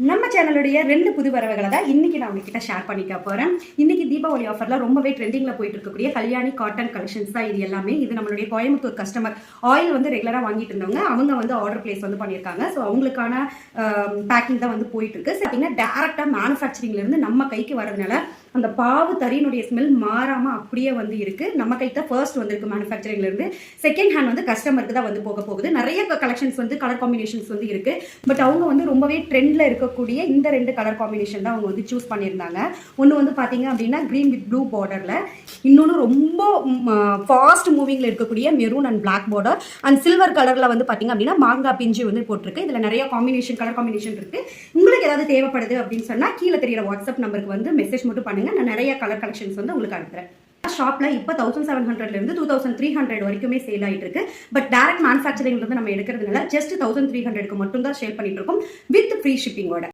நம்ம சேனலுடைய 2 புது வரவுகளை தான் இன்னைக்கு நான் உங்ககிட்ட ஷேர் பண்ணிக்க போறேன். இன்னைக்கு தீபாவளி ஆஃபர்ல ரொம்பவே ட்ரெண்டிங்ல போயிட்டு இருக்கக்கூடிய கல்யாணி காட்டன் கலெக்ஷன்ஸ் தான் இது எல்லாமே. இது நம்மளுடைய கோயம்புத்தூர் கஸ்டமர் ஆயில் வந்து ரெகுலரா வாங்கிட்டு இருந்தவங்க அவங்க வந்து ஆர்டர் பிளேஸ் வந்து பண்ணியிருக்காங்க. ஸோ அவங்களுக்கான பேக்கிங் தான் வந்து போயிட்டு இருக்கு. பார்த்தீங்கன்னா டேரக்டா மேனுஃபேக்சரிங்ல இருந்து நம்ம கைக்கு வரதுனால அந்த பாவு தறியினுடைய ஸ்மெல் மாறாம அப்படியே வந்து இருக்கு. நம்ம கைக்கு தான் ஃபர்ஸ்ட் வந்திருக்கு மேனுஃபேக்சரிங்ல இருந்து. செகண்ட் ஹேண்ட் வந்து கஸ்டமருக்கு தான் வந்து போக போகுது. நிறைய கலெக்ஷன்ஸ் வந்து கலர் காம்பினேஷன்ஸ் வந்து இருக்கு. பட் அவங்க வந்து ரொம்பவே ட்ரெண்ட்ல இருக்கக்கூடிய இந்த 2 கலர் காம்பினேஷன் தான் அவங்க வந்து சூஸ் பண்ணியிருந்தாங்க. ஒன்று வந்து பார்த்தீங்க அப்படின்னா கிரீன் வித் ப்ளூ பார்டர்ல, இன்னொன்று ரொம்ப ஃபாஸ்ட் மூவிங்ல இருக்கக்கூடிய maroon and black border and silver கலர்ல வந்து பார்த்தீங்க அப்படின்னா மாங்காய் பிஞ்சு வந்து போட்டிருக்கு. இதில் நிறைய காம்பினேஷன் கலர் காம்பினேஷன் இருக்கு. உங்களுக்கு ஏதாவது தேவைப்படுது அப்படின்னு சொன்னா கீழே தெரியுற வாட்ஸ்அப் நம்பருக்கு வந்து மெசேஜ் மட்டும் பண்ணுங்க. நான் நிறைய கலர் கலெக்ஷன்ஸ் வந்து உங்களுக்கு அனுப்புறேன். ஷாப்ல இப்போ 1700 இருந்து 2300 வரைக்குமே சேல் ஆயிட்டு இருக்கு. பட் டைரக்ட் மேனுஃபேக்சரிங்ல இருந்து நம்ம எடுக்கிறதுனால ஜஸ்ட் 1300க்கு மட்டும் தான் சேல் பண்ணிட்டு இருக்கோம் வித் ஃப்ரீ ஷிப்பிங்கோட.